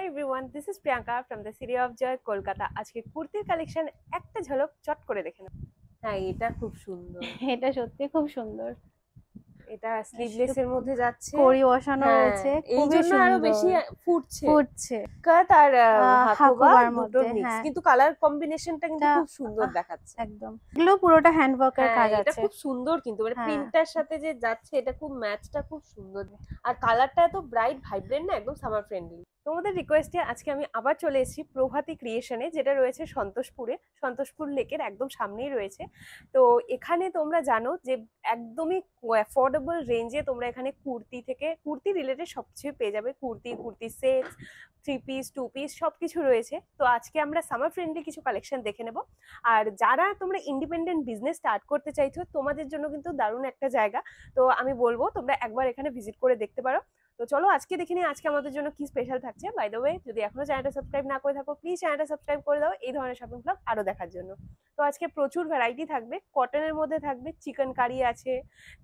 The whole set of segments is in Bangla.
Hi everyone, this is Priyanka from the City of Joy, Kolkata. আজকে কুর্তির কালেকশন একটা ঝলক চট করে দেখে নাও। হ্যাঁ, এটা খুব সুন্দর। এটা সত্যি খুব সুন্দর। এটা স্লিভলেস এর মধ্যে যাচ্ছে, কড়ি বসানো রয়েছে, এই জন্য আরো বেশি ফুটছে। কাট আর হাকোবার দুটো মিক্স, কিন্তু কালার কম্বিনেশনটা কিন্তু খুব সুন্দর দেখাচ্ছে। একদম, এগুলো পুরোটা হ্যান্ড ওয়ার্কের কাজ আছে। এটা খুব সুন্দর, কিন্তু মানে প্রিন্টটার সাথে যে যাচ্ছে এটা খুব ম্যাচটা খুব সুন্দর, আর কালারটা এত ব্রাইট ভাইব্রেন্ট না, একদম সামার ফ্রেন্ডলি। তোমাদের রিকোয়েস্টে আজকে আমি আবার চলে এসেছি প্রভাতী ক্রিয়েশনে, যেটা রয়েছে সন্তোষপুর লেকের একদম সামনেই রয়েছে। তো এখানে তোমরা জানো যে একদমই অ্যাফোর্ডেবল রেঞ্জে তোমরা এখানে কুর্তি রিলেটেড সবকিছু পেয়ে যাবে। কুর্তি সেট, 3 পিস 2 পিস সবকিছু রয়েছে। তো আজকে আমরা সামার ফ্রেন্ডলি কিছু কালেকশন দেখে নেব। আর যারা তোমরা ইন্ডিপেন্ডেন্ট বিজনেস স্টার্ট করতে চাইছো, তোমাদের জন্য কিন্তু দারুণ একটা জায়গা। তো আমি বলবো তোমরা একবার এখানে ভিজিট করে দেখতে পারো। তো চলো আজকে দেখে নিই আজকে আমাদের জন্য কি স্পেশাল থাকছে। বাই দ্য ওয়ে, যদি এখনো চ্যানেলটা সাবস্ক্রাইব না করে থাকো, প্লিজ চ্যানেলটা সাবস্ক্রাইব করে দাও এই ধরনের শপিং ব্লগ আরো দেখার জন্য। তো আজকে প্রচুর ভ্যারাইটি থাকবে, কটনের মধ্যে থাকবে, চিকেন কারি আছে,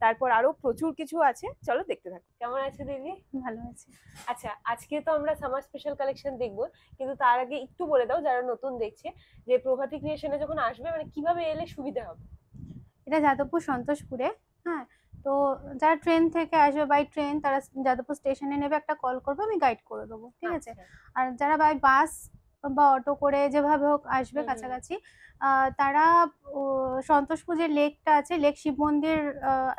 তারপর আরো প্রচুর কিছু আছে। চলো দেখতে থাকো। কেমন আছে দিদি? ভালো আছে। আচ্ছা, আজকে তো আমরা সামার স্পেশাল কালেকশন দেখবো, কিন্তু তার আগে একটু বলে দাও যারা নতুন দেখছে যে প্রভাতী ক্রিয়েশনে যখন আসবে মানে কিভাবে এলে সুবিধা হবে। এটা যাদবপুর সন্তোষপুরে। হ্যাঁ, তো যারা ট্রেন থেকে আসবে বাই ট্রেন, তারা যাদবপুর স্টেশনে নেবে, একটা কল করবে, আমি গাইড করে দেবো, ঠিক আছে। আর যারা বাই বাস বা অটো করে যেভাবে হোক আসবে কাছাকাছি, তারা সন্তোষপুর যে লেকটা আছে, লেক শিব মন্দির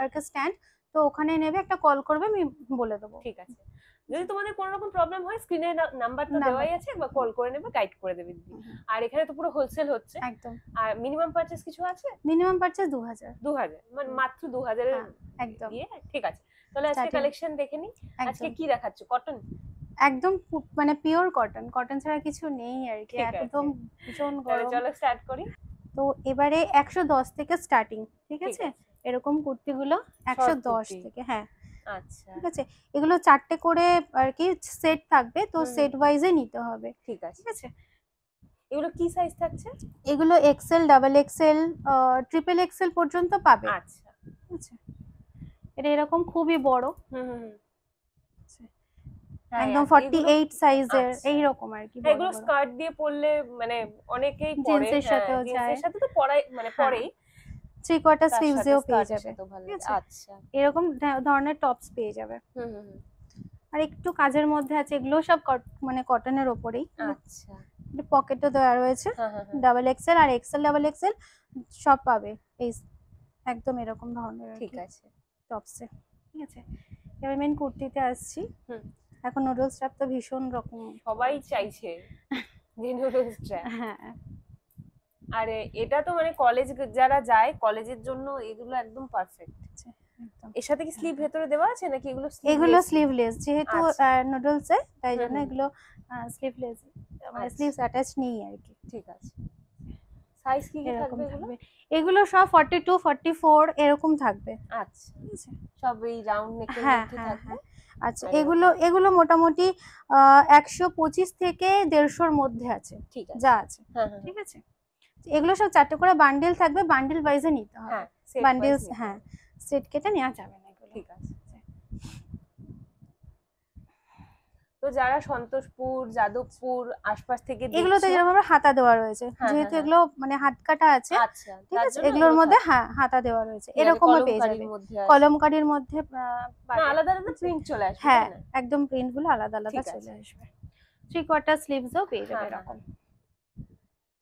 একটা স্ট্যান্ড, তো ওখানে নেবে, একটা কল করবে, আমি বলে দেবো। ঠিক আছে, যদি তোমাদের কোনো রকম প্রবলেম হয় স্ক্রিনে নাম্বারটা দেওয়াই আছে, একবার কল করে নেবে, গাইড করে দেবে দিদি। আর এখানে তো পুরো হোলসেল হচ্ছে একদম। আর মিনিমাম পারচেজ কিছু আছে? মিনিমাম পারচেজ 2000 মানে মাত্র 2000 এর একদম। ঠিক আছে, তাহলে আজকে কালেকশন দেখে নি। আজকে কি দেখাচ্ছ? কটন? একদম মানে পিওর কটন ছাড়া কিছু নেই আর কি, একদম ভীষণ গরম। চলো স্টার্ট করি। তো এবারে 110 থেকে স্টার্টিং, ঠিক আছে। এরকম কুর্তিগুলো 110 থেকে, হ্যাঁ আচ্ছা ঠিক আছে। এগুলো 4টে করে আর কি সেট থাকবে, তো সেট ওয়াইজে নিতে হবে, ঠিক আছে। এগুলো কি সাইজ থাকছে? এগুলো XL, double XL, triple XL পর্যন্ত পাবে। আচ্ছা ঠিক আছে, এটা এরকম খুবই বড়, একদম 48 সাইজের এই রকম আর কি। এগুলো স্কার্ট দিয়ে পরলে মানে অনেকেই পরে, জিন্সের সাথেও যায়, জিন্সের সাথে তো পরাই মানে পরেই, 3/4 স্লিভসেও পেয়ে যাবে। আচ্ছা, এরকম ধরনের টপস পেয়ে যাবে। আর একটু কাজের মধ্যে আছে, এগুলো সব মানে কটনের উপরেই। আচ্ছা, পকেটও দেওয়া রয়েছে, ডাবল এক্সেল আর এক্সেল ডাবল এক্সেল সব পাবে এই একদম এরকম ধরনের। ঠিক আছে, টপসে, ঠিক আছে। এবার মেন কুর্তিতে আসছি। এখন নুডলস ট্র্যাপ তো ভীষণ রকম সবাই চাইছে যে নুডলস ট্র্যাপ। হ্যাঁ, আর এটা তো মানে কলেজ যারা যায় কলেজের জন্য এগুলো একদম পারফেক্ট। এর সাথে কি স্লিভ ভেতরে দেওয়া আছে নাকি এগুলো স্লিভলেস? যেহেতু নুডলসে, তাই জন্য এগুলো স্লিভলেস, মানে স্লিভস অ্যাটাচ নেই আর কি। ঠিক আছে, সাইজ কি কি থাকবে এগুলো? এগুলো সব 42 44 এরকম থাকবে। আচ্ছা, ঠিক আছে, সব এই রাউন্ড নেকের মধ্যে থাকবে। আচ্ছা, এগুলো মোটামুটি 125 থেকে 150 এর মধ্যে আছে, ঠিক আছে, যা আছে। ঠিক আছে, এগুলো সব 4টে করে বান্ডেল থাকবে, বান্ডেল ওয়াইজে নিতে হবে। বান্ডেলস, সেট কেটে নেওয়া যাবে না এগুলো। ঠিক আছে। তো যারা সন্তোষপুর, যাদবপুর আশপাশ থেকে এগুলোতে যেরকম হাতা দেওয়া রয়েছে, যেহেতু এগুলো মানে হাত কাটা আছে, ঠিক আছে, এগুলোর মধ্যে হাতা দেওয়া রয়েছে, এরকমও পেয়ে যাবে। কলমকারীর মধ্যে আলাদা আলাদা প্রিন্ট চলে আসবে। হ্যাঁ, একদম প্রিন্ট গুলো আলাদা আলাদা চলে আসবে। 3/4 স্লিভসও পেয়ে যাবে এরকম।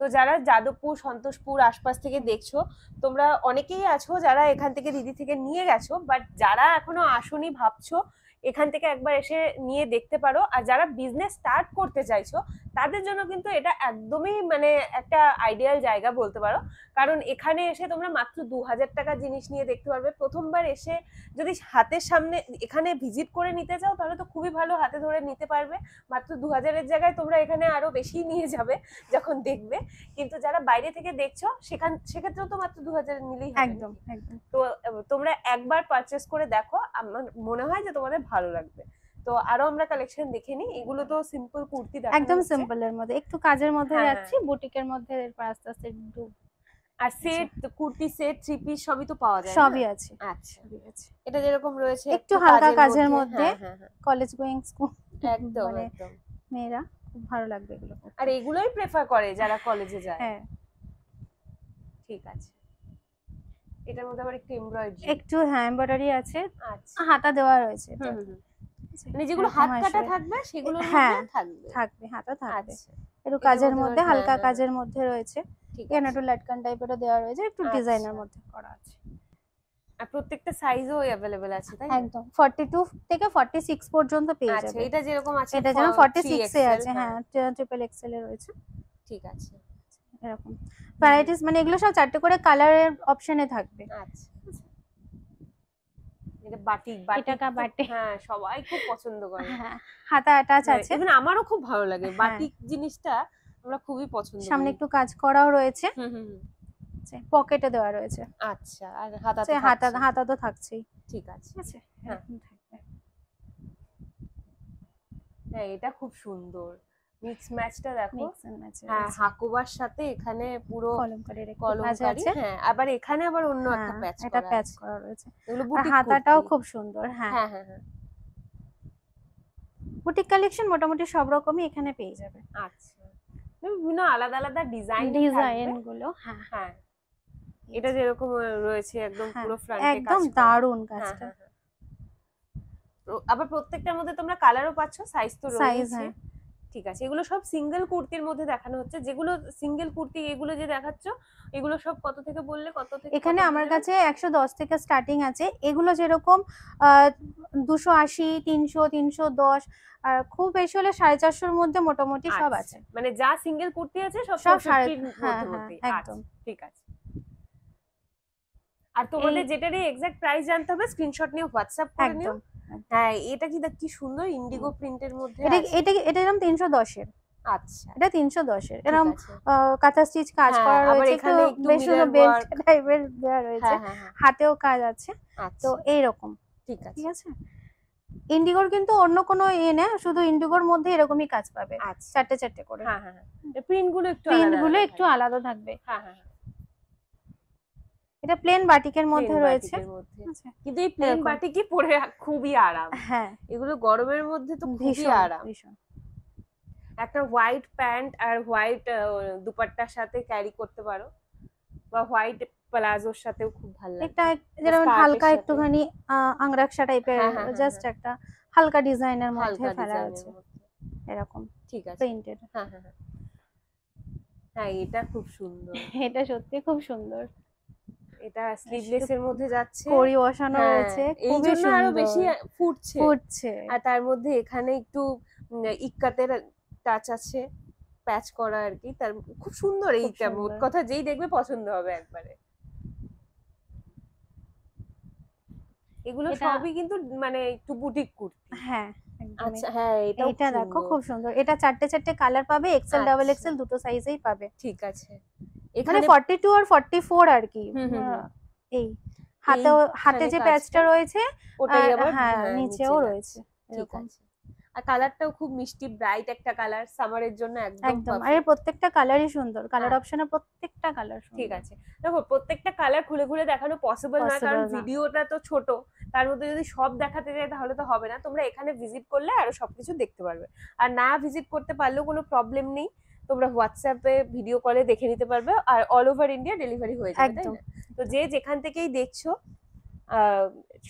তো যারা যাদবপুর, সন্তোষপুর আশপাশ থেকে দেখছো, তোমরা অনেকেই আছো যারা এখান থেকে দিদি থেকে নিয়ে গেছো, বাট যারা এখনো আসোনি ভাবছো, এখান থেকে একবার এসে নিয়ে দেখতে পারো। আর যারা বিজনেস স্টার্ট করতে চাইছো তাদের জন্য কিন্তু এটা একদমই মানে একটা আইডিয়াল জায়গা বলতে পারো, কারণ এখানে এসে তোমরা মাত্র 2000 টাকা জিনিস নিয়ে দেখতে পারবে। প্রথমবার এসে যদি হাতের সামনে এখানে ভিজিট করে নিতে চাও তাহলে তো খুবই ভালো, হাতে ধরে নিতে পারবে। মাত্র 2000 এর জায়গায় তোমরা এখানে আরো বেশি নিয়ে যাবে যখন দেখবে। কিন্তু যারা বাইরে থেকে দেখছো সেক্ষেত্রেও তো মাত্র 2000 নিলেই হবে। একদম একদম। তো তোমরা একবার পারচেজ করে দেখো, আমার মনে হয় যে তোমাদের ভালো লাগবে। তো আরো আমরা কালেকশন দেখে নিই। এগুলো তো সিম্পল কুর্তি, একদম সিম্পলের মধ্যে, একটু কাজের মধ্যে যাচ্ছি, বুটিকের মধ্যে এরপর আস্তে আস্তে একটু। আর সেট, কুর্তি সেট, 3 পিস সবই তো পাওয়া যায়? সবই আছে। আচ্ছা, সবই আছে। এটা যেরকম রয়েছে একটু হালকা কাজের মধ্যে, কলেজ গোয়িং স্কুল একদম একদম মেয়েরা খুব ভালো লাগবে এগুলো। আর এগুলোই প্রেফার করে যারা কলেজে যায়। হ্যাঁ, ঠিক আছে। এটার মধ্যে আবার একটু এমব্রয়ডারি, একটু হ্যাঁ এমব্রয়ডারি আছে, আচ্ছা। হাতা দেওয়া রয়েছে এটা। মানে যেগুলো এরকম হাত কাটা আসবে। থাকবে সেগুলোর হ্যাঁ, মধ্যে থাকবে। থাকবে, হাতা থাকবে। আচ্ছা, একটু এটার কাজের মধ্যে মধ্যে, আবার হালকা হ্যাঁ, কাজের মধ্যে রয়েছে। ঠিক এখানে আছে। একটু লাটকান টাইপেরও দেওয়া রয়েছে, একটু ডিজাইনের আচ্ছা। মধ্যে করা আছে। আর প্রত্যেকটা সাইজও अवेलेबल আছে তাই না? একদম 42 থেকে 46 পর্যন্ত পেয়ে আচ্ছা, যাবে। এটা যেরকম আছে এটা যেন 46 এ 3XL, আছে, হ্যাঁ ট্রিপল এক্সেল এ রয়েছে। ঠিক আছে। এরকম ভ্যারাইটিস, মানে এগুলো সব 4টে করে কালারের অপশনে থাকবে। আচ্ছা, এটা বাটিক, বাটিক এটা কা বাটিক। হ্যাঁ সবাই খুব পছন্দ করে। হ্যাঁ, হাতা অ্যাটাচ আছে। ইভেন আমারও খুব ভালো লাগে হ্যাঁ। বাটিক জিনিসটা, আমরা খুবই পছন্দ করি। সামনে একটু কাজ করাও রয়েছে, হুম হুম হুম। পকেটে দেওয়া রয়েছে। আচ্ছা, আর হাতা তো হাতা থাকছেই। হাতা তো থাকছেই। ঠিক আছে। ঠিক আছে, হ্যাঁ। এরকম থাকবে। হ্যাঁ, এটা খুব সুন্দর মিক্স ম্যাচটা দেখো। মিক্স এন্ড ম্যাচ হ্যাঁ, হাকুবার সাথে এখানে পুরো কলমকারীর একটু কাজ কলমকারী, আছে। হ্যাঁ আবার এখানে আবার অন্য একটা হ্যাঁ, প্যাচ এটা করা প্যাচ আছে। করা রয়েছে। এগুলো আর বুটিক হাতাটাও কুর্তি। খুব সুন্দর। হ্যাঁ, হ্যাঁ হ্যাঁ হ্যাঁ। বুটিক কালেকশন মোটামুটি সব রকমই এখানে পেয়ে যাবে। আচ্ছা, বিভিন্ন আলাদা আলাদা ডিজাইন ডিজাইন গুলো, হ্যাঁ হ্যাঁ, এটা যেরকম রয়েছে একদম হ্যাঁ, পুরো ফ্রন্টে কাজ একদম করা। দারুণ হ্যাঁ কাজটা। হ্যাঁ হ্যাঁ। তো আবার প্রত্যেকটার মধ্যে তোমরা কালারও পাচ্ছ, সাইজ তো সাইজ, রয়েছে। হ্যাঁ ঠিক আছে, এগুলো সব সিঙ্গেল কুর্তির মধ্যে দেখানো হচ্ছে। যেগুলো সিঙ্গেল কুর্তি এগুলো যে দেখাচ্ছ, এগুলো সব কত থেকে বললে, কত থেকে এখানে কত আমার যাবে? কাছে 110 থেকে স্টার্টিং আছে। এগুলো যেরকম আহ 280, 300, 310, আর খুব বেশি হলে 450 মধ্যে মোটামুটি সব আচ্ছা, আছে। মানে যা সিঙ্গেল কুর্তি আছে সব সব 64 হ্যাঁ মধ্যে হ্যাঁ মধ্যেই। একদম। আচ্ছা, ঠিক আছে। আর তোমাদের যেটারই এক্সাক্ট প্রাইস জানতে হবে, স্ক্রিনশট নিয়ে হোয়াটসঅ্যাপ করে নিও। একদম। হ্যাঁ, এটা কি সুন্দর ইন্ডিগো প্রিন্টের মধ্যে এটা আছে। এটা এটা এরকম 310 এর। আচ্ছা, এটা 310 এর। ঠিক এরকম আছে। কাঁথা স্টিচ কাজ হ্যাঁ, করা আবার রয়েছে, একটু এখানে একটু বেশ মিরর বেল্ট ওয়ার্ক। টাইপের দেওয়া রয়েছে, হ্যাঁ হ্যাঁ হ্যাঁ। হাতেও কাজ আছে। তো আচ্ছা, এইরকম, ঠিক ঠিক আছে। আছে। ইন্ডিগোর কিন্তু অন্য কোনো না, শুধু ইন্ডিগোর মধ্যে এরকমই কাজ পাবে, আচ্ছা, 4টে করে। হ্যাঁ হ্যাঁ হ্যাঁ, প্রিন্ট গুলো একটু প্রিন্ট আলাদা গুলো আলাদা একটু থাকবে। আলাদা থাকবে। হ্যাঁ হ্যাঁ হ্যাঁ, এটা প্লেন বাটিকের মধ্যে প্লেন রয়েছে। বাটিকের মধ্যে। আচ্ছা, কিন্তু এই প্লেন এরকম। বাটিকই পরে খুবই আরাম। হ্যাঁ, এগুলো গরমের মধ্যে তো খুবই ভীষণ আরাম। ভীষণ। একটা হোয়াইট প্যান্ট আর হোয়াইট দুপাট্টার সাথে ক্যারি করতে পারো, বা হোয়াইট প্লাজোর সাথেও খুব ভালো লাগে। একটা যেরকম হালকা সাথে। একটুখানি আংরাকশা টাইপের, হ্যাঁ, হ্যাঁ, হ্যাঁ, জাস্ট হ্যাঁ। একটা হালকা ডিজাইনের মধ্যে হালকা ফেলা ডিজাইনের আছে, মধ্যে। এরকম ঠিক আছে। প্রিন্টেড। হ্যাঁ হ্যাঁ হ্যাঁ। হ্যাঁ, এটা খুব সুন্দর। এটা সত্যি খুব সুন্দর। এটা স্লিভলেস এর মধ্যে যাচ্ছে। কড়ি বসানো হ্যাঁ, রয়েছে, এই খুবই জন্য আরো সুন্দর বেশি ফুটছে। ফুটছে। আর তার মধ্যে এখানে একটু ইক্কাতের টাচ আছে, প্যাচ করা আর কি। তার খুব সুন্দর। খুব এইটা মোট সুন্দর। কথা যেই দেখবে পছন্দ হবে একবারে। এগুলো এটা সবই কিন্তু মানে একটু বুটিক কুর্তি। হ্যাঁ একদমই। আচ্ছা, হ্যাঁ এটাও এইটা দেখো সুন্দর। খুব সুন্দর। এটা 4টে কালার পাবে, এক্সেল ডাবল আচ্ছা, এক্সেল দুটো সাইজেই পাবে। ঠিক আছে। মানে এখানে 42 আর 44 আর কি। হুম হুম হুম। এই হাতে হাতে যে কাজটা প্যাচটা রয়েছে, ওটাই আর আবার হ্যাঁ নিচে নিচেও যাচ্ছে। রয়েছে, ঠিক এরকম। আছে। আর কালারটাও খুব মিষ্টি ব্রাইট একটা কালার, সামারের জন্য একদম একদম। আর এর পারফেক্ট। প্রত্যেকটা কালারই সুন্দর, কালার আচ্ছা, অপশনে প্রত্যেকটা কালার সুন্দর। ঠিক আছে। দেখো, প্রত্যেকটা কালার খুলে খুলে দেখানো পসিবল নয়, কারণ পসিবল না। ভিডিওটা তো ছোট। তার মধ্যে যদি সব দেখাতে যাই তাহলে তো হবে না। তোমরা এখানে ভিজিট করলে আরো সবকিছু দেখতে পারবে। আর না ভিজিট করতে পারলেও কোনো প্রবলেম নেই, তোমরা হোয়াটসঅ্যাপে ভিডিও কলে দেখে নিতে পারবে। আর অল ওভার ইন্ডিয়া ডেলিভারি হয়ে যাবে, তাই একদম। না? তো যে যেখান থেকেই দেখছো,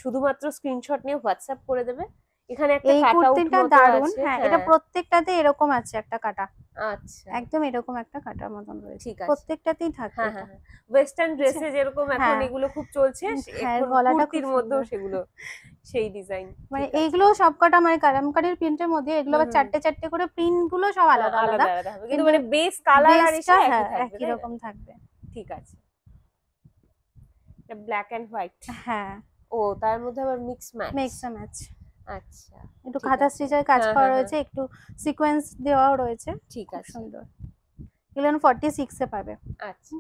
শুধুমাত্র স্ক্রিনশট নিয়ে হোয়াটসঅ্যাপ করে দেবে। এখানে একটা এই কাট আউট কুর্তিটা মতো দারুন। আছে। হ্যাঁ, এটা প্রত্যেকটাতে এরকম আছে একটা কাটা, আচ্ছা, একদম এরকম একটা কাটার মতন রয়েছে, ঠিক আছে। প্রত্যেকটাতেই থাকবে হ্যাঁ এটা। হ্যাঁ, ওয়েস্টার্ন ড্রেসে যেরকম এখন হ্যাঁ, এগুলো খুব চলছে, হ্যাঁ, এখন গলাটা খুব কুর্তির মধ্যেও সুন্দর। সেগুলো সেই ডিজাইন। মানে এইগুলো সবকটা মানে কালামকারীর প্রিন্টের মধ্যে এগুলো আবার 4টে করে প্রিন্ট গুলো সব আলাদা আলাদা, আলাদা আলাদা হবে, কিন্তু কিন্তু মানে বেস কালার আর বেসটা এসে একই হ্যাঁ থাকবে, একই তাই না? রকম থাকবে। ঠিক আছে। এটা ব্ল্যাক এন্ড হোয়াইট। হ্যাঁ, ও, তার মধ্যে আবার মিক্স ম্যাচ। মিক্স এ ম্যাচ। আচ্ছা, একটু ঠিক কাঁথা আছে। স্টিচের কাজ হ্যাঁ, করা হ্যাঁ, রয়েছে, একটু সিকোয়েন্স দেওয়াও রয়েছে, ঠিক খুব আছে। সুন্দর। এগুলো 46 এ পাবে। আচ্ছা,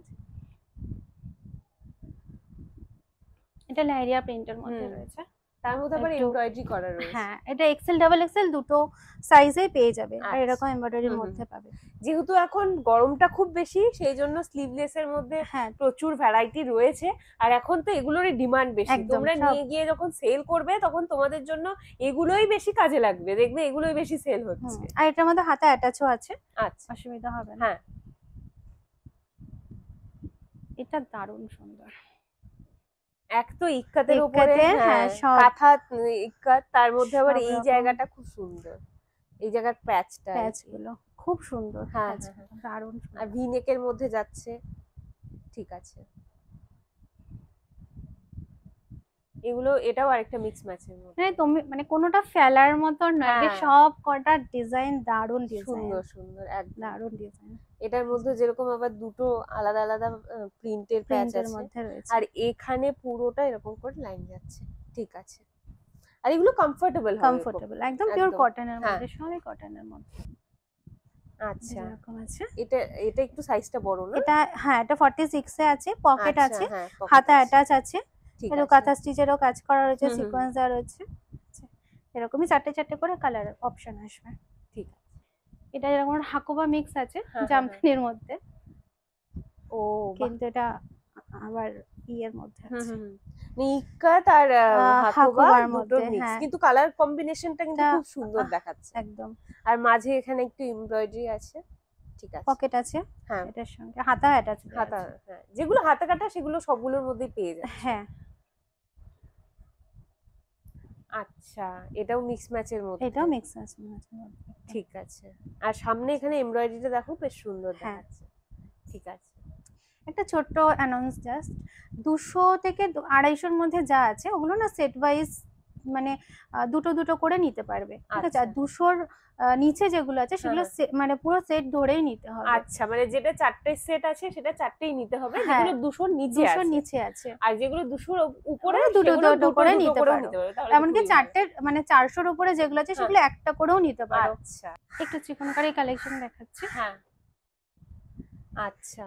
এটা লাইরিয়া প্রিন্টের মধ্যে রয়েছে। তার মধ্যে আবার একটু এমব্রয়ডারি করা রয়েছে। হ্যাঁ, এটা এক্সেল ডাবল এক্সেল দুটো সাইজেই পেয়ে যাবে, আর আচ্ছা। এরকম এমব্রয়ডারির হুম, হুম, মধ্যে পাবে। যেহেতু এখন গরমটা খুব বেশি সেই জন্য স্লিভলেস এর মধ্যে হ্যাঁ, প্রচুর ভ্যারাইটি রয়েছে। আর এখন তো এগুলোরই ডিমান্ড বেশি, একদম তোমরা সব নিয়ে গিয়ে যখন সেল করবে তখন তোমাদের জন্য এগুলোই বেশি কাজে লাগবে, দেখবে এগুলোই বেশি সেল হচ্ছে। আর এটার মধ্যে হাতা অ্যাটাচও আছে, আচ্ছা। অসুবিধা হবে না। হ্যাঁ, এটা দারুণ সুন্দর। এক তো ইক্কাতের উপরে, ইক্কাতে, হ্যাঁ হ্যাঁ, সব কাঁথা ইক্কাত, তার মধ্যে আবার সব এই রকম জায়গাটা খুব সুন্দর, এই জায়গার প্যাচটা প্যাচ গুলো খুব সুন্দর, হ্যাঁ, প্যাচ হ্যাঁ, গুলো দারুণ আর সুন্দর। ভি নেকের মধ্যে যাচ্ছে। ঠিক আছে, এগুলো এটাও আরেকটা মিক্স ম্যাচের মধ্যে। মানে তুমি মানে কোনোটা ফেলার মতন নয়, হ্যাঁ, সব কটা ডিজাইন দারুণ ডিজাইন, সুন্দর সুন্দর একদম। দারুণ ডিজাইন। এটার মধ্যে যেরকম আবার দুটো আলাদা আলাদা প্রিন্টের প্যাচ প্রিন্টের আছে, মধ্যে রয়েছে, আর এখানে পুরোটা এরকম করে লাইন যাচ্ছে। ঠিক আছে, আর এগুলো কমফোর্টেবল হবে, কমফোর্টেবল, একদম পিওর একদম। কটনের হ্যাঁ, মধ্যে, সবই কটনের মধ্যে। আচ্ছা। এরকম আছে। এটা এটা একটু সাইজটা বড় না? এটা হ্যাঁ, এটা 46 এ আছে, পকেট আচ্ছা, আছে, হ্যাঁ, pocket হাতা আছে। অ্যাটাচ আছে, ঠিক একটু আছে। কাঁথা স্টিচেরও কাজ করা রয়েছে, হুম, হুম, সিকোয়েন্স দেওয়া রয়েছে। আচ্ছা, এরকমই চারটে চারটে করে কালার অপশন আসবে। ঠিক আছে। এটা যেরকম হাকুবা মিক্স আছে হ্যাঁ, হ্যাঁ, জামদানির মধ্যে, ও বাহ! কিন্তু এটা আবার ইয়ের মধ্যে হুম, আছে, হুম, ইক্কাত আর হাকুবা হাকুবার দুটোর মধ্যে, মিক্স, হ্যাঁ, কিন্তু কালার কম্বিনেশনটা কিন্তু এটা খুব সুন্দর দেখাচ্ছে। একদম। আর মাঝে এখানে একটু এমব্রয়ডারি আছে। ঠিক আছে। পকেট আছে হ্যাঁ, এটার সঙ্গে, হাতা অ্যাটাচ হাতা, আছে। হ্যাঁ যেগুলো হাতা কাটা সেগুলো সবগুলোর মধ্যেই পেয়ে যাচ্ছে। হ্যাঁ, আচ্ছা, এটাও মিক্স ম্যাচের মধ্যে। এটাও মিক্স আছে মাঝে মধ্যে। ঠিক আছে, আর সামনে এখানে এমব্রয়ডারিটা দেখো বেশ সুন্দর হ্যাঁ, দেখাচ্ছে। ঠিক আছে। একটা ছোট্ট অ্যানাউন্স জাস্ট, 200 থেকে 250-র মধ্যে যা আছে ওগুলো না সেট ওয়াইজ, মানে দুটো দুটো করে নিতে পারবে, ঠিক আছে। আর আচ্ছা। 200-র নিচে যেগুলো আছে হ্যাঁ, সেগুলো হ্যাঁ। মানে পুরো সেট ধরেই নিতে হবে। আচ্ছা, মানে যেটা চারটে সেট আছে সেটা চারটেই নিতে হবে, হ্যাঁ, যেগুলো 200-র নিচে 200-র আছে। নিচে আছে আর যেগুলো 200-র উপরে ওগুলো দুটো সেগুলো দুটো দুটো করে দুটো নিতে করেও পারো, নিতে পারবে, তাহলে তো এমনকি খুবই ভালো। চারটে মানে 400-র উপরে যেগুলো আছে হ্যাঁ। সেগুলো একটা করেও নিতে পারো। আচ্ছা। একটু চিকনকারি কালেকশন দেখাচ্ছি, হ্যাঁ, আচ্ছা।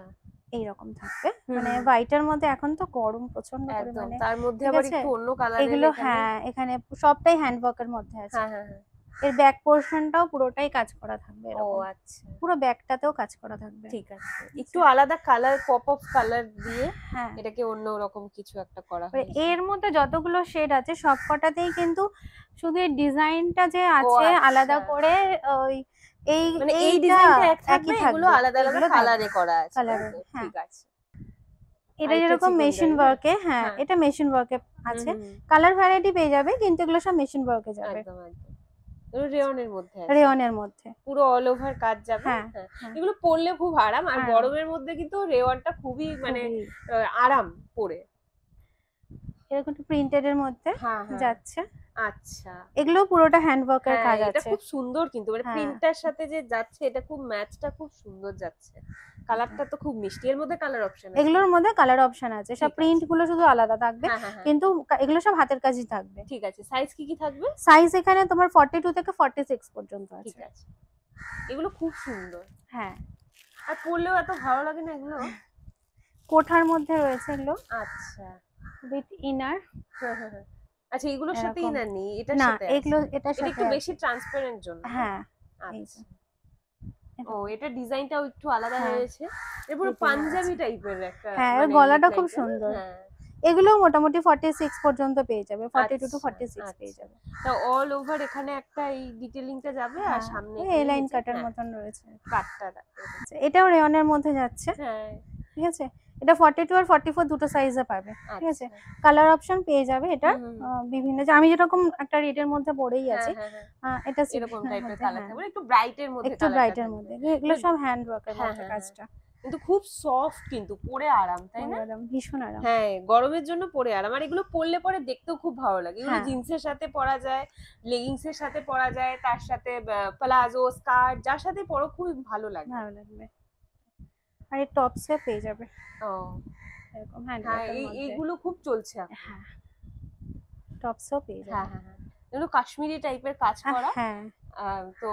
এইরকম থাকবে, হুম, মানে হুম। হোয়াইটের মধ্যে এখন তো গরম প্রচন্ড একদম, পরিমাণে, তার মধ্যে ঠিক আবার আছে। একটু অন্য কালারের এগুলো এখানে। হ্যাঁ, এখানে সবটাই হ্যান্ডওয়ার্কের মধ্যে আছে। হ্যাঁ, হ্যাঁ, হ্যাঁ। এর ব্যাক পোর্শনটাও পুরোটাই কাজ করা থাকবে ও এরকম, আচ্ছা, পুরো ব্যাকটাতেও কাজ করা থাকবে। ঠিক আছে। একটু আলাদা কালার, পপ অফ কালার দিয়ে হ্যাঁ, এটাকে অন্যরকম কিছু একটা করা এবার হয়েছে। এর মধ্যে যতগুলো শেড আছে সবকটাতেই কিন্তু শুধু এই ডিজাইনটা যে ও আছে আচ্ছা, আলাদা করে, ওই এই মানে এই এইটা ডিজাইনটা এক থাকবে, একই এগুলো থাকবে, আলাদা আলাদা এগুলো কালারে করা আছে, তাই কালারের, তো? হ্যাঁ। ঠিক আছে। এটা আরেকটা যেরকম মেশিন চিকনকারি না? ওয়ার্কে, হ্যাঁ, হ্যাঁ। এটা মেশিন ওয়ার্কে হুম, আছে, হুম, হুম। কালার ভ্যারাইটি পেয়ে যাবে, কিন্তু এগুলো সব মেশিন ওয়ার্কে যাবে, একদম, একদম। এগুলো রেয়নের মধ্যে আছে। রেয়নের মধ্যে। পুরো অল ওভার কাজ যাবে। হ্যাঁ, হ্যাঁ। হ্যাঁ, এগুলো পরলে খুব আরাম, আর আরাম। গরমের মধ্যে কিন্তু রেওয়ানটা খুবই মানে খুবই আরাম পরে। এরকম একটু প্রিন্টেড এর মধ্যে হ্যাঁ, হ্যাঁ। যাচ্ছে, আচ্ছা। এগুলো পুরোটা হ্যান্ডওয়ার্কের হ্যাঁ, কাজ এটা আছে। খুব সুন্দর কিন্তু, মানে হ্যাঁ, প্রিন্টটার সাথে যে যাচ্ছে এটা খুব ম্যাচটা খুব সুন্দর যাচ্ছে। কালারটা তো খুব মিষ্টি, এর মধ্যে কালার অপশন আছে। এগুলোর মধ্যে কালার অপশন আছে, সব ঠিক প্রিন্ট আছে। গুলো শুধু আলাদা থাকবে, হ্যাঁ, হ্যাঁ, হ্যাঁ। কিন্তু এগুলো সব হাতের কাজই থাকবে। ঠিক আছে, সাইজ কি কি থাকবে? সাইজ এখানে তোমার 42 থেকে 46 পর্যন্ত ঠিক আছে। আছে, এগুলো খুব সুন্দর, হ্যাঁ, আর পরলেও এত ভালো লাগে না এগুলো। কোঠার মধ্যে রয়েছে এগুলো, আচ্ছা। উইথ ইনার, হ্যাঁ, হ্যাঁ, হ্যাঁ। আচ্ছা, এগুলোর সাথেই এরকম না নেই, এটার না, সাথে এগুলো আছে। এটার এটা সাথে একটু আছে। বেশি ট্রান্সপারেন্ট জন্য না? হ্যাঁ, এই আচ্ছা। যে ও, এটা ডিজাইনটাও একটু আলাদা হ্যাঁ, রয়েছে। এরপর এই যে পাঞ্জাবি আছে। টাইপের একটা, হ্যাঁ, এর মানে গলাটা খুব নেকলাইনটা না? সুন্দর। হ্যাঁ। এগুলো মোটামুটি 46 পর্যন্ত পেয়ে যাবে, 42 টু আচ্ছা, 46 পেয়ে আচ্ছা। যাবে। তা অল ওভার এখানে একটা এই ডিটেইলিংটা যাবে, আর হ্যাঁ, সামনে ওই এখানে লাইন নিচে, কাটার হ্যাঁ, মতন রয়েছে। কাটটা আচ্ছা, এটাও রেয়নের মধ্যে যাচ্ছে, হ্যাঁ। ঠিক আছে। এটা 42 আর 44 দুটো সাইজে পাবে, ঠিক আছে। আচ্ছা। কালার অপশন পেয়ে যাবে এটা, হুম, হুম, হুম। বিভিন্ন, যে আমি যেরকম একটা রেডের মধ্যে পরেই হ্যাঁ, আছি, হ্যাঁ, হ্যাঁ। এটা এরকম সিভিলের টাইপের মধ্যে, কালার হ্যাঁ, থাকবে, একটু ব্রাইটের মধ্যে একটু কালারটা ব্রাইটের থাকবে। মধ্যে, এগুলো সব হ্যান্ড ওয়ার্কের হ্যাঁ, মধ্যে হ্যাঁ, হ্যাঁ। কাজটা। কিন্তু খুব সফট, কিন্তু পরে আরাম, তাই না? আরাম, ভীষণ আরাম। হ্যাঁ, গরমের জন্য পরে আরাম, আর এগুলো পরলে পরে দেখতেও খুব ভালো লাগে। এগুলো হ্যাঁ, জিন্সের সাথে পরা যায়, লেগিংস এর সাথে পরা যায়, তার সাথে প্লাজো, স্কার্ট, যার সাথে পরো খুব ভালো লাগে। ভালো লাগবে। আর এই টপসে পেয়ে যাবে ও এরকম হ্যান্ড হ্যাঁ, ওয়ার্কের মধ্যে। এইগুলো খুব চলছে এখন। হ্যাঁ, টপসও পেয়ে হ্যাঁ, যাবে। হ্যাঁ, হ্যাঁ। এগুলো কাশ্মীরি টাইপের কাজ করা, হ্যাঁ, তো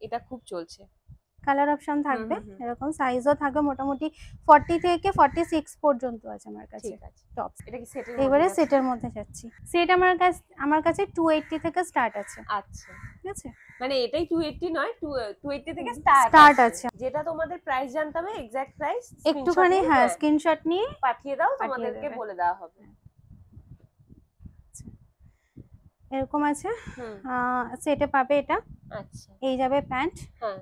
এটা খুব চলছে। কালার অপশন থাকবে, এরকম সাইজও থাকবে মোটামুটি 40 থেকে 46 পর্যন্ত আছে আমার কাছে ঠিক আছে। টপস। এটা কি সেটের এবারে মধ্যে সেটের মধ্যে যাচ্ছি। সেট আমার কাছে 280 থেকে স্টার্ট আছে। আচ্ছা, ঠিক আছে, মানে এটাই 280 নয়, 280 থেকে স্টার্ট আছে। যেটা তোমাদের প্রাইস জানতে হবে, এক্সাক্ট প্রাইস একটুখানি হ্যাঁ স্ক্রিনশট নিয়ে পাঠিয়ে দাও, পাঠিয়ে তোমাদেরকে দেবে। বলে দেওয়া হবে। এরকম আছে, সেটে পাবে এটা। আচ্ছা, এই যাবে প্যান্ট, হ্যাঁ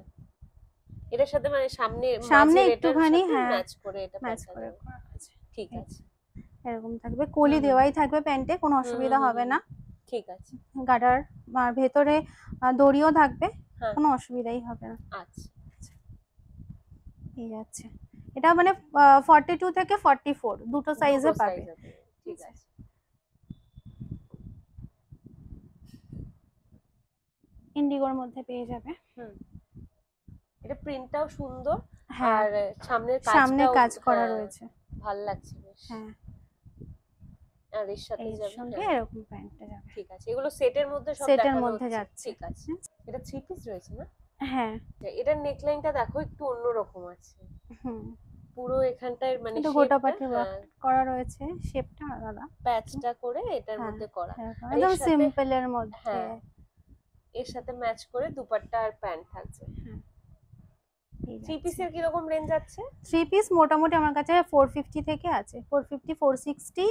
এটার সাথে মানে সামনে সামনে মাঝের এটার একটুখানি সাথে হ্যাঁ ম্যাচ করে এটা ম্যাচ প্যান্টটা করে দেবে। করা আছে। ঠিক আছে, এরকম থাকবে, কলি দেওয়াই থাকবে প্যান্টে, কোনো অসুবিধা হবে না। ঠিক আছে, গাডার আর ভেতরে দড়িও থাকবে, হ্যাঁ কোনো অসুবিধাই হবে না। আচ্ছা, এই যাচ্ছে, এটা মানে 42 থেকে 44 দুটো সাইজে পাবে। ঠিক আছে। ইন্ডিগোর মধ্যে পেয়ে যাবে। এটা প্রিন্টটাও সুন্দর, হ্যাঁ আর সামনে কাজ করা রয়েছে, ভালো লাগছে বেশ। হ্যাঁ আর এর সাথে এর যাবে, সঙ্গে এরকম প্যান্টটা যাবে। ঠিক আছে, এগুলো সেটের মধ্যে সব সেটের দেখানো মধ্যে হচ্ছে। যাচ্ছে। ঠিক আছে, এটা 3 পিস রয়েছে না? হ্যাঁ এটার নেকলাইনটা দেখো একটু অন্যরকম আছে, পুরো এখানটায় মানে একটু গোটা পাটি ওয়ার্ক করা রয়েছে, শেপটা আলাদা, প্যাচটা করে এটার মধ্যে করা, একদম সিম্পলের মধ্যে। হ্যাঁ এর সাথে ম্যাচ করে দুপাট্টা আর প্যান্ট থাকছে। 3 পিসের কি রকম রেঞ্জ আছে? 3 পিস মোটামুটি আমার কাছে 450 থেকে আছে, 450 460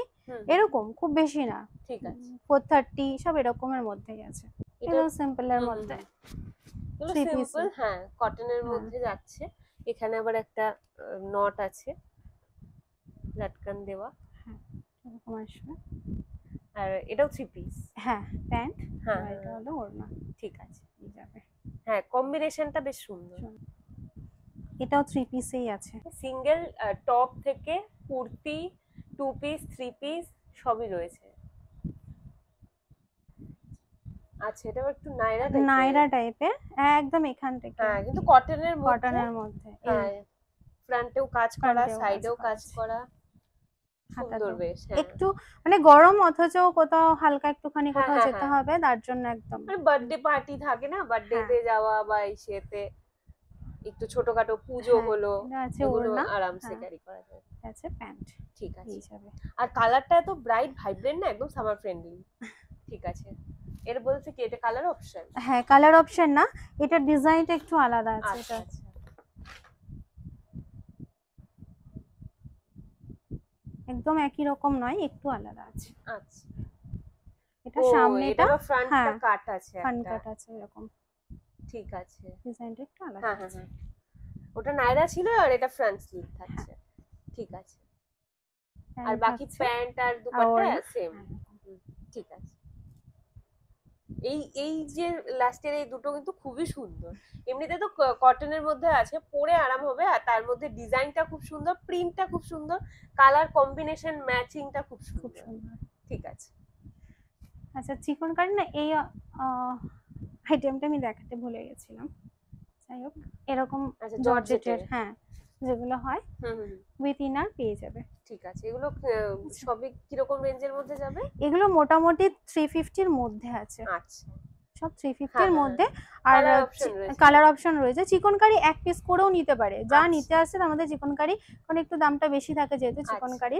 এরকম, খুব বেশি না। ঠিক আছে, 430 সব এরকমের মধ্যেই আছে, একদম সিম্পলের মধ্যে। এগুলো সিম্পল, হ্যাঁ কটনের মধ্যে যাচ্ছে। এখানে আবার একটা নট আছে লাটকান দেওয়া, এরকম আসবে। আর এটাও 3 পিস, হ্যাঁ প্যান্ট, হ্যাঁ এটা হলো ওড়না। ঠিক আছে, এই যাবে, হ্যাঁ কম্বিনেশনটা বেশ সুন্দর। এটাও 3 পিসেই আছে। সিঙ্গেল টপ থেকে কুর্তি, 2 পিস 3 পিস সবই রয়েছে। আচ্ছা, এটা একটু নাইরা টাইপের, একদম এখান থেকে, হ্যাঁ কিন্তু কটনের মধ্যে। হ্যাঁ ফ্রন্টেও কাজ করা, সাইডেও কাজ করা, সুন্দর বেশ। একটু মানে গরম, অথচ কোথাও হালকা একটুখানি কোথাও যেতে হবে, তার জন্য একদম মানে বার্থডে পার্টি থাকে না, বার্থডেতে যাওয়া বা ইসেতে একটু ছোটখাটো পুজো হলো, এগুলো আরামসে ক্যারি করা যায়। আছে প্যান্ট, ঠিক আছে। যাবে। আর কালারটা এত ব্রাইট ভাইব্রেন্ট না, একদম সামার ফ্রেন্ডলি। ঠিক আছে, এর বলতে কি এটা কালার অপশন? হ্যাঁ কালার অপশন না, এটা ডিজাইনটা একটু আলাদা আছে। আচ্ছা, একদম একই রকম নয়, একটু আলাদা আছে। আচ্ছা, এটা সামনেটা ফ্রন্টটা কাট আছে, ফ্রন্ট কাট আছে এরকম। ঠিক আছে, ডিজাইনটা একটু আলাদা। হ্যাঁ ওটা নাইরা ছিল আর এটা ফ্রন্ট স্লিভ থাকছে। ঠিক আছে, আর বাকি প্যান্ট আর দুপাট্টা সেম। ঠিক আছে, এই যে লাস্টের এই দুটো কিন্তু খুবই সুন্দর। এমনিতে তো কটনের মধ্যে আছে, পরে আরাম হবে, আর তার মধ্যে ডিজাইনটা খুব সুন্দর, প্রিন্টটা খুব সুন্দর, কালার কম্বিনেশন ম্যাচিংটা খুব সুন্দর। ঠিক আছে, আচ্ছা চিকনকারি না, এই আইটেমটা আমি দেখাতে ভুলে গেছিলাম। যাই হোক, এরকম জর্জেটের, হ্যাঁ যেগুলো হয় উইথ ইনার পেয়ে যাবে। ঠিক আছে, এগুলো সবই কিরকম রেঞ্জের মধ্যে যাবে? এগুলো মোটামুটি 350 এর মধ্যে আছে। আচ্ছা, সব 350 এর মধ্যে। আর কালার অপশন রয়েছে, চিকনকারি এক পিস করেও নিতে পারে, যা নিতে আসছে আমাদের চিকনকারি, কারণ একটু দামটা বেশি থাকে যেহেতু চিকনকারি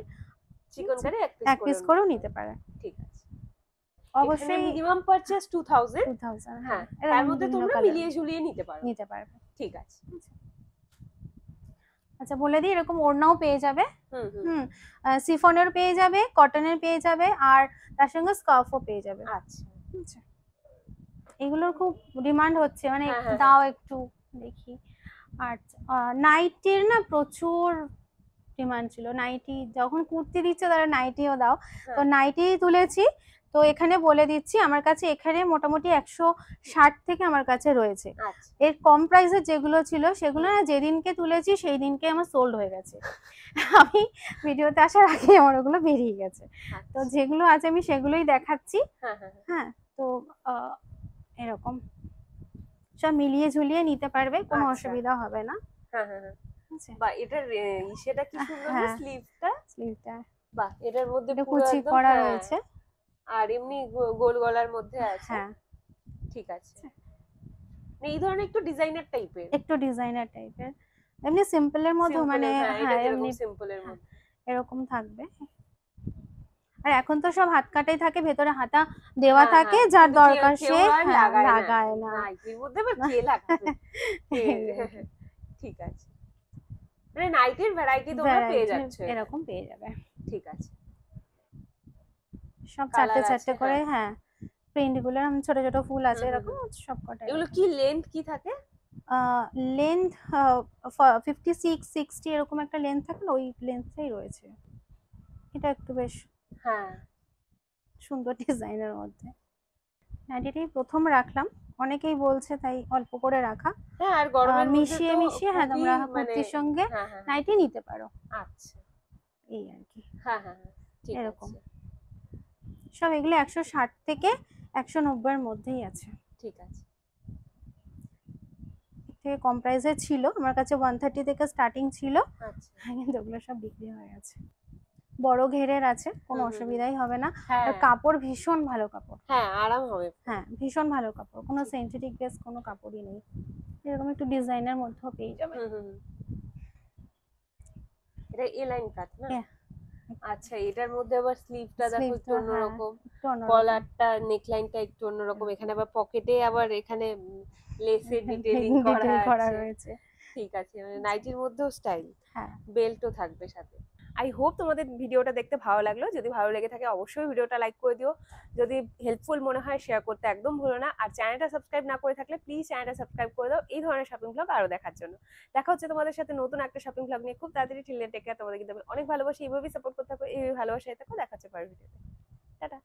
এক পিস করেও নিতে পারে। ঠিক আছে, অবশ্যই মিনিমাম পারচেজ 2000, হ্যাঁ তার মধ্যে তোমরা মিলিয়ে ঝুলিয়ে নিতে পারবে। ঠিক আছে, আচ্ছা বলে দিই, এরকম ওড়নাও পেয়ে যাবে, সিফনের পেয়ে যাবে, কটনের পেয়ে যাবে, আর তার সঙ্গে স্কার্ফও পেয়ে যাবে। আচ্ছা, এগুলোর খুব ডিমান্ড হচ্ছে, মানে দাও একটু দেখি। আর নাইটির না প্রচুর ডিমান্ড ছিল, নাইটি যখন কুর্তি দিচ্ছে তারা নাইটিও দাও, তো নাইটি তুলেছি। তো এখানে বলে দিচ্ছি, আমার কাছে এখানে মোটামুটি 160 থেকে আমার কাছে রয়েছে। এর কম প্রাইসের যেগুলো ছিল সেগুলো না যেদিনকে তুলেছি সেই দিনকে আমার সোল্ড হয়ে গেছে। আমি ভিডিওতে আসার আগে আমার ওগুলো বেরিয়ে গেছে। তো যেগুলো আছে আমি সেগুলোই দেখাচ্ছি। হ্যাঁ, তো এরকম সব মিলিয়ে ঝুলিয়ে নিতে পারবে, কোনো অসুবিধা হবে না। বা এটার সেটা কি সুন্দর না, স্লিভটা বাহ, এটার মধ্যে পুরো কুচি করা রয়েছে, আর এমনি গোল গলার মধ্যে আছে। ঠিক আছে, এই ধরনের একটু ডিজাইনার টাইপের, একটু ডিজাইনার টাইপের, এমনি সিম্পলের মধ্যে মানে হ্যাঁ এটা হ্যাঁ যেরকম এমনি সিম্পলের হ্যাঁ, মধ্যে। এরকম থাকবে। আর এখন তো সব হাত কাটাই থাকে, ভেতরে হাতা দেওয়া হ্যাঁ থাকে, হ্যাঁ, যার কিন্তু দরকার কেউ সে আর হ্যাঁ লাগায় না লাগায় না। নাইটির মধ্যে, বা কে লাগাবে কে এই আর কি। ঠিক আছে, মানে নাইটির ভ্যারাইটি তোমরা পেয়ে ভ্যারাইটি যাচ্ছ এখানে। এরকম পেয়ে যাবে, ঠিক আছে, সব চারটে কালার আছে, চারটে করে, হ্যাঁ। হ্যাঁ প্রিন্ট গুলো এরকম ছোট ছোট ফুল আছে হুম হুম এরকম হুম। সব কটা এগুলো এরকম। কি লেন্থ কি থাকে? লেন্থ 56-60 এরকম একটা লেন্থ থাকে না, ওই লেন্থটাই রয়েছে। এটা একটু বেশ হ্যাঁ সুন্দর ডিজাইনের মধ্যে। নাইটিটাই প্রথম রাখলাম, অনেকেই বলছে তাই অল্প করে রাখা। হ্যাঁ, আর গরমের মধ্যে মিশিয়ে তো মিশিয়ে হ্যাঁ খুবই তোমরা মানে, কুর্তির সঙ্গে হ্যাঁ হ্যাঁ হ্যাঁ, নাইটি নিতে পারো, আচ্ছা, এই আর কি। হ্যাঁ হ্যাঁ হ্যাঁ, ঠিক এরকম আছে, সব এগুলো 160 থেকে 190 এর মধ্যেই আছে। ঠিক আছে। এর থেকে কম প্রাইসে ছিল আমার কাছে, 130 থেকে স্টার্টিং ছিল, আচ্ছা, কিন্তু ওগুলো সব বিক্রি হয়ে গেছে। বড় ঘেরের আছে, কোনো হুম হুম হুম, অসুবিধাই হবে না। আর হ্যাঁ কাপড় ভীষণ ভালো কাপড়, হ্যাঁ, আরাম হবে। হ্যাঁ ভীষণ ভালো কাপড়, কোনো ঠিক। সিনথেটিক বেস কোনো কাপড়ই নেই। এরকম একটু ডিজাইনের মধ্যেও পেয়ে যাবে। হুম হুম হুম। এটা এ লাইন কাট না? Yeah, আচ্ছা, এটার মধ্যে আবার স্লিভটা দেখো একটু স্লিভটা হ্যাঁ অন্যরকম, একটু অন্যরকম। কলারটা নেকলাইনটা একটু অন্যরকম, এখানে আবার পকেটে আবার এখানে লেসের ডিটেইলিং করা ডিটেল করা আছে। রয়েছে। ঠিক আছে, মানে নাইটির মধ্যেও স্টাইল, হ্যাঁ বেল্টও থাকবে সাথে। আই হোপ তোমাদের ভিডিওটা দেখতে ভালো লাগলো, যদি ভালো লেগে থাকে অবশ্যই ভিডিওটা লাইক করে দিও, যদি হেল্পফুল মনে হয় শেয়ার করতে একদম ভুলো না, আর চ্যানেলটা সাবস্ক্রাইব না করে থাকলে প্লিজ চ্যানেলটা সাবস্ক্রাইব করে দাও এই ধরনের শপিং ব্লগ আরো দেখার জন্য। দেখা হচ্ছে তোমাদের সাথে নতুন একটা শপিং ব্লগ নিয়ে খুব তাড়াতাড়ি। টিল দেন টেক কেয়ার, তোমাদের কিন্তু আমি অনেক ভালোবাসি, এইভাবেই সাপোর্ট করতে থাকো, এইভাবে ভালোবাসায় থাকো, দেখা হচ্ছে পরের ভিডিওতে, টাটা।